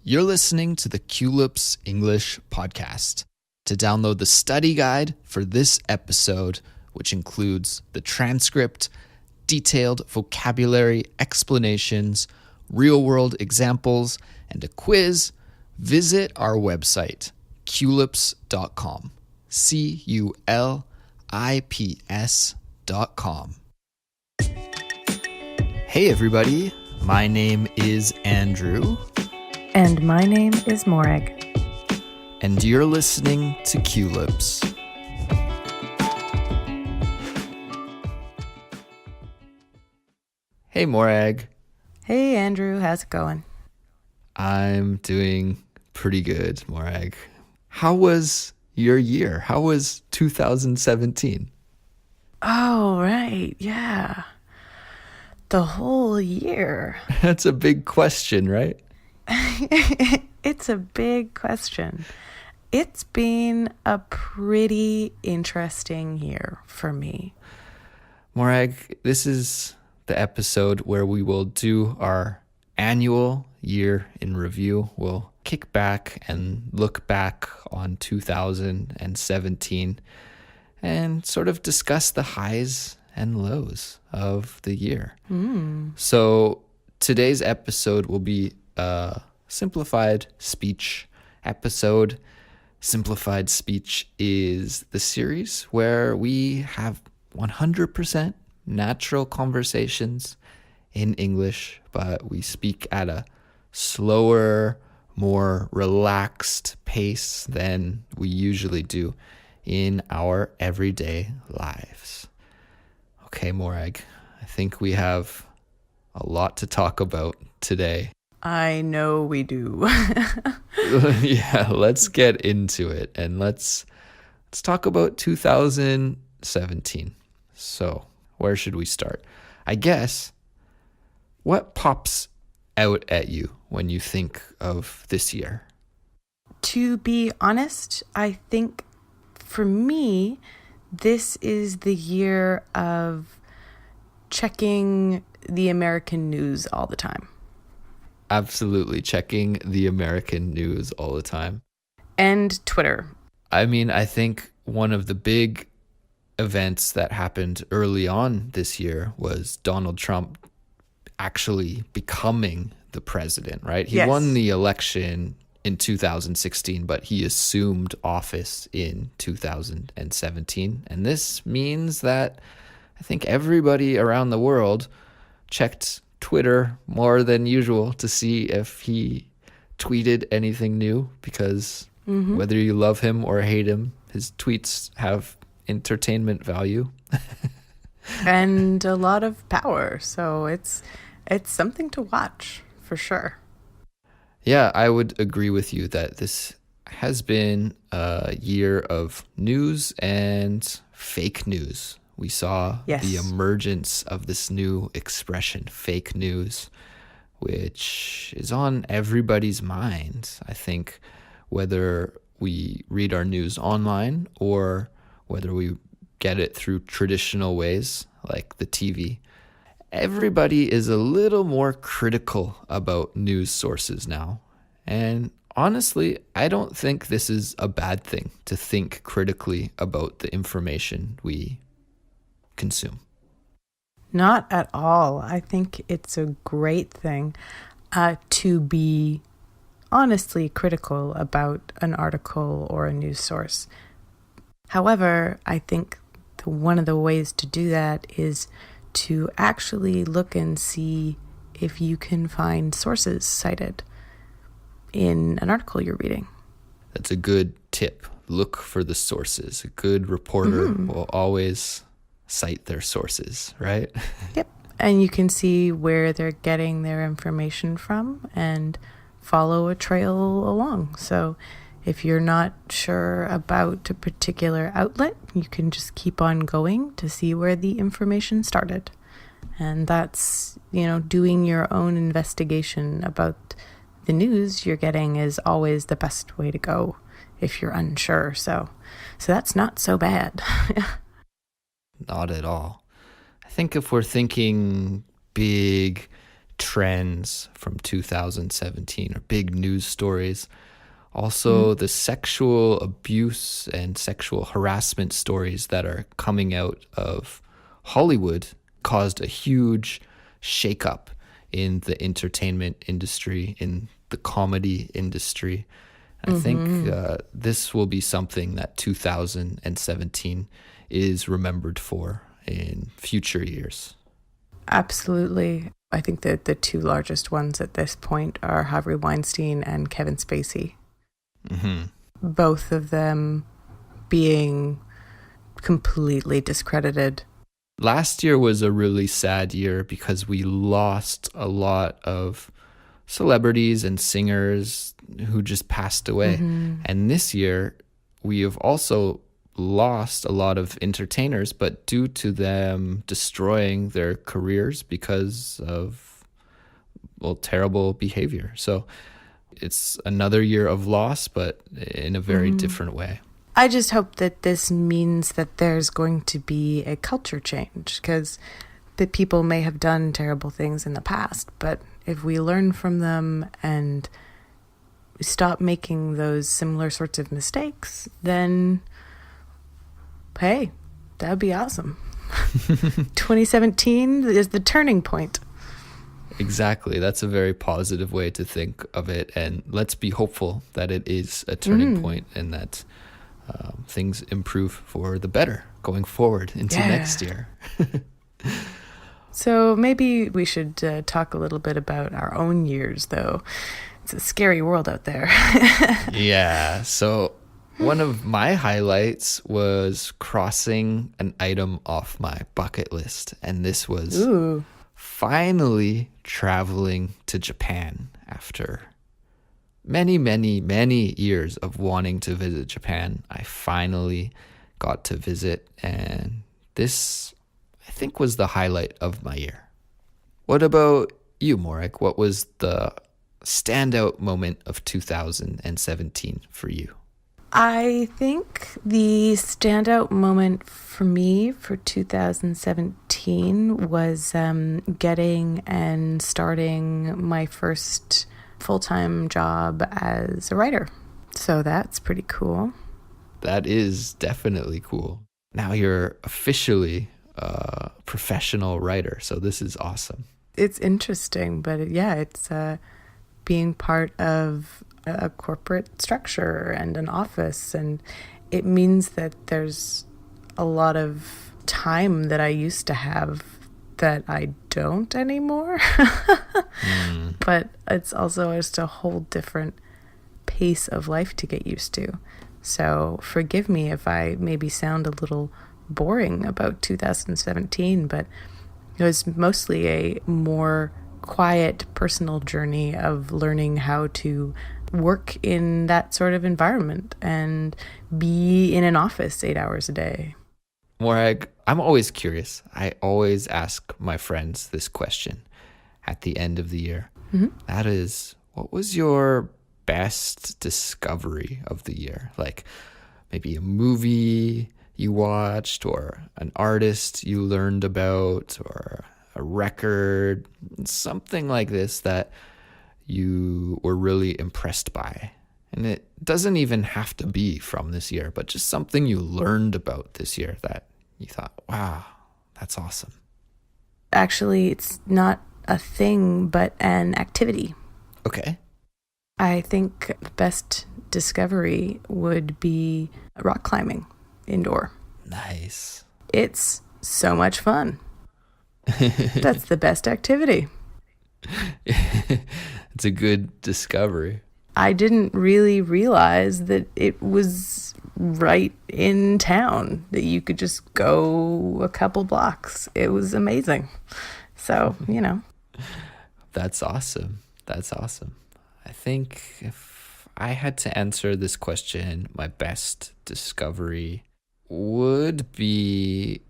You're listening to the Culips English Podcast. To download the study guide for this episode, which includes the transcript, detailed vocabulary explanations, real-world examples, and a quiz, visit our website, culips.com. CULIPS.com. Hey everybody, my name is Andrew. And my name is Morag. And you're listening to Culips. Hey Morag. Hey Andrew, how's it going? I'm doing pretty good, Morag. How was your year? How was 2017? Oh, right, yeah. The whole year. That's a big question, right? It's a big question. It's been a pretty interesting year for me. Morag, this is the episode where we will do our annual year in review. We'll kick back and look back on 2017 and sort of discuss the highs and lows of the year. So today's episode will be a simplified speech episode. Simplified Speech is the series where we have 100% natural conversations in English, but we speak at a slower, more relaxed pace than we usually do in our everyday lives. Okay, Morag, I think we have a lot to talk about today. I know we do. Yeah, let's get into it and let's talk about 2017. So, where should we start? I guess, what pops out at you when you think of this year? To be honest, I think for me, this is the year of checking the American news all the time. Absolutely, checking the American news all the time. And Twitter. I mean, I think one of the big events that happened early on this year was Donald Trump actually becoming the president, right? He won the election in 2016, but he assumed office in 2017. And this means that I think everybody around the world checked Twitter more than usual to see if he tweeted anything new, because whether you love him or hate him, his tweets have entertainment value. And a lot of power. So it's something to watch for sure. Yeah, I would agree with you that this has been a year of news and fake news. We saw the emergence of this new expression, fake news, which is on everybody's minds. I think whether we read our news online or whether we get it through traditional ways like the TV, everybody is a little more critical about news sources now. And honestly, I don't think this is a bad thing to think critically about the information we consume. Not at all. I think it's a great thing to be honestly critical about an article or a news source. However, I think one of the ways to do that is to actually look and see if you can find sources cited in an article you're reading. That's a good tip. Look for the sources. A good reporter will always cite their sources, right? Yep. And you can see where they're getting their information from and follow a trail along. So if you're not sure about a particular outlet, you can just keep on going to see where the information started. And that's, doing your own investigation about the news you're getting is always the best way to go if you're unsure. So that's not so bad. Not at all. I think if we're thinking big trends from 2017 or big news stories. Also, the sexual abuse and sexual harassment stories that are coming out of Hollywood caused a huge shakeup in the entertainment industry, in the comedy industry. I think this will be something that 2017 is remembered for in future years. Absolutely. I think that the two largest ones at this point are Harvey Weinstein and Kevin Spacey. Both of them being completely discredited. Last year was a really sad year because we lost a lot of celebrities and singers who just passed away. And this year, we have also lost a lot of entertainers, but due to them destroying their careers because of, well, terrible behavior. So it's another year of loss, but in a very different way. I just hope that this means that there's going to be a culture change, because the people may have done terrible things in the past, but if we learn from them and stop making those similar sorts of mistakes, then hey, that would be awesome. 2017 is the turning point. Exactly. That's a very positive way to think of it. And let's be hopeful that it is a turning point and that things improve for the better going forward into next year. So maybe we should talk a little bit about our own years, though. It's a scary world out there. Yeah. So one of my highlights was crossing an item off my bucket list. And this was finally traveling to Japan after many, many, many years of wanting to visit Japan. I finally got to visit, and this, I think, was the highlight of my year. What about you, Morag? What was the standout moment of 2017 for you? I think the standout moment for me for 2017 was getting and starting my first full-time job as a writer. So that's pretty cool. That is definitely cool. Now you're officially a professional writer, so this is awesome. It's interesting, but it's being part of a corporate structure and an office, and it means that there's a lot of time that I used to have that I don't anymore. But it's also just a whole different pace of life to get used to. So forgive me if I maybe sound a little boring about 2017, but it was mostly a more quiet personal journey of learning how to work in that sort of environment and be in an office 8 hours a day. Morag, I'm always curious. I always ask my friends this question at the end of the year. That is, what was your best discovery of the year? Like maybe a movie you watched, or an artist you learned about, or a record, something like this that you were really impressed by. And it doesn't even have to be from this year, but just something you learned about this year that you thought, wow, that's awesome. Actually, it's not a thing, but an activity. Okay. I think the best discovery would be rock climbing indoor. Nice. It's so much fun. That's the best activity. It's a good discovery. I didn't really realize that it was right in town, that you could just go a couple blocks. It was amazing. So, That's awesome. That's awesome. I think if I had to answer this question, my best discovery would be,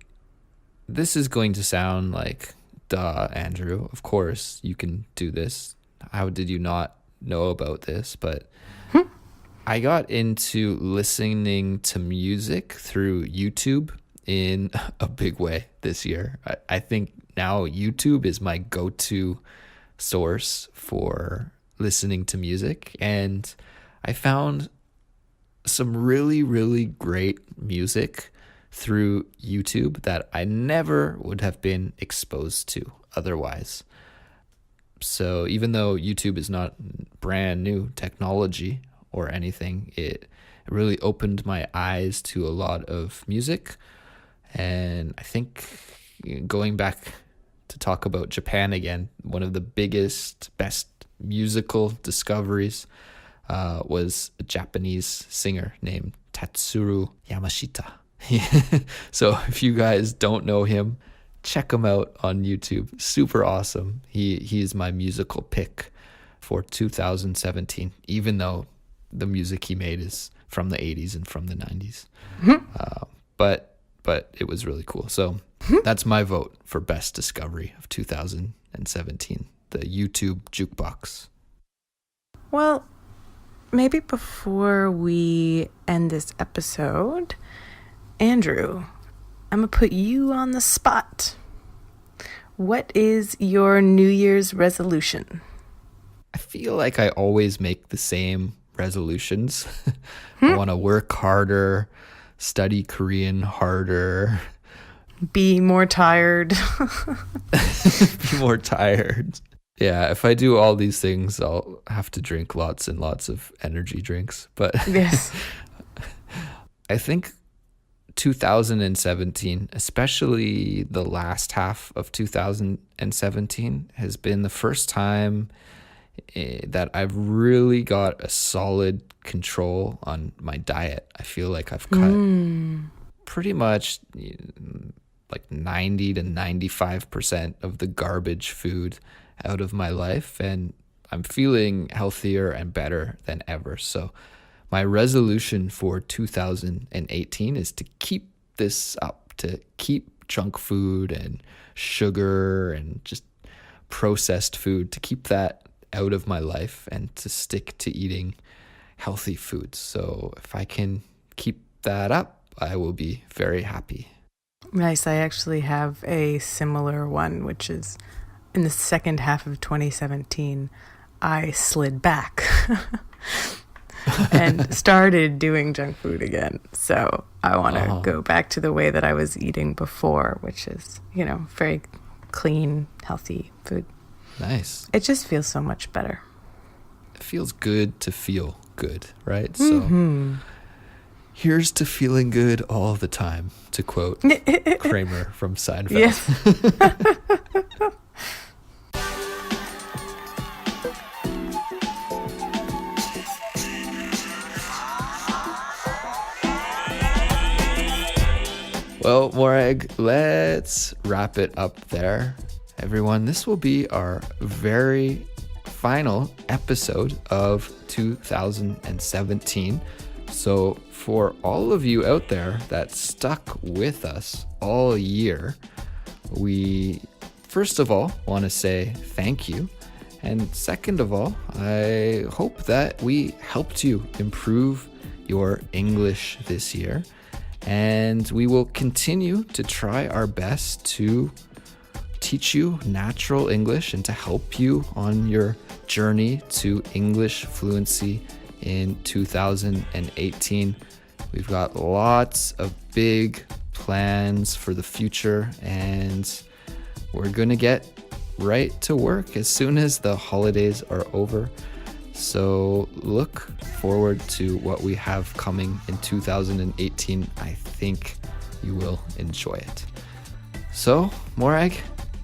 this is going to sound like, duh, Andrew, of course you can do this. How did you not know about this? But I got into listening to music through YouTube in a big way this year. I think now YouTube is my go-to source for listening to music, and I found some really, really great music through YouTube that I never would have been exposed to otherwise. So even though YouTube is not brand new technology or anything, it really opened my eyes to a lot of music. And I think, going back to talk about Japan again, one of the biggest, best musical discoveries was a Japanese singer named Tatsuro Yamashita. So if you guys don't know him, check him out on YouTube. Super awesome. He's my musical pick for 2017, even though the music he made is from the 80s and from the 90s. But it was really cool. So that's my vote for best discovery of 2017, the YouTube Jukebox. Well, maybe before we end this episode, Andrew, I'm going to put you on the spot. What is your New Year's resolution? I feel like I always make the same resolutions. I want to work harder, study Korean harder. Be more tired. Be more tired. Yeah, if I do all these things, I'll have to drink lots and lots of energy drinks. But Yes. I think 2017, especially the last half of 2017, has been the first time that I've really got a solid control on my diet. I feel like I've cut pretty much like 90 to 95% of the garbage food out of my life, and I'm feeling healthier and better than ever. So my resolution for 2018 is to keep this up, to keep junk food and sugar and just processed food, to keep that out of my life and to stick to eating healthy foods. So if I can keep that up, I will be very happy. Nice. I actually have a similar one, which is in the second half of 2017, I slid back and started doing junk food again. So I want to go back to the way that I was eating before, which is, very clean, healthy food. Nice. It just feels so much better. It feels good to feel good, right? So here's to feeling good all the time, to quote Kramer from Seinfeld. Yes. Well, Morag, let's wrap it up there. Everyone, this will be our very final episode of 2017. So for all of you out there that stuck with us all year, we first of all want to say thank you. And second of all, I hope that we helped you improve your English this year. And we will continue to try our best to teach you natural English and to help you on your journey to English fluency in 2018. We've got lots of big plans for the future, and we're going to get right to work as soon as the holidays are over. So look forward to what we have coming in 2018. I think you will enjoy it. So, Morag,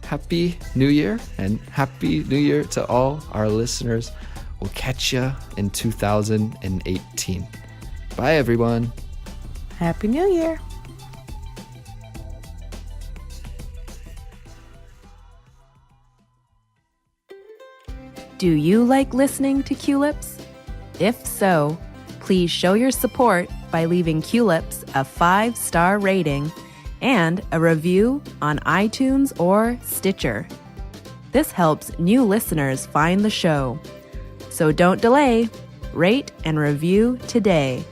Happy New Year, and Happy New Year to all our listeners. We'll catch you in 2018. Bye, everyone. Happy New Year. Do you like listening to Culips? If so, please show your support by leaving Culips a 5-star rating and a review on iTunes or Stitcher. This helps new listeners find the show. So don't delay. Rate and review today.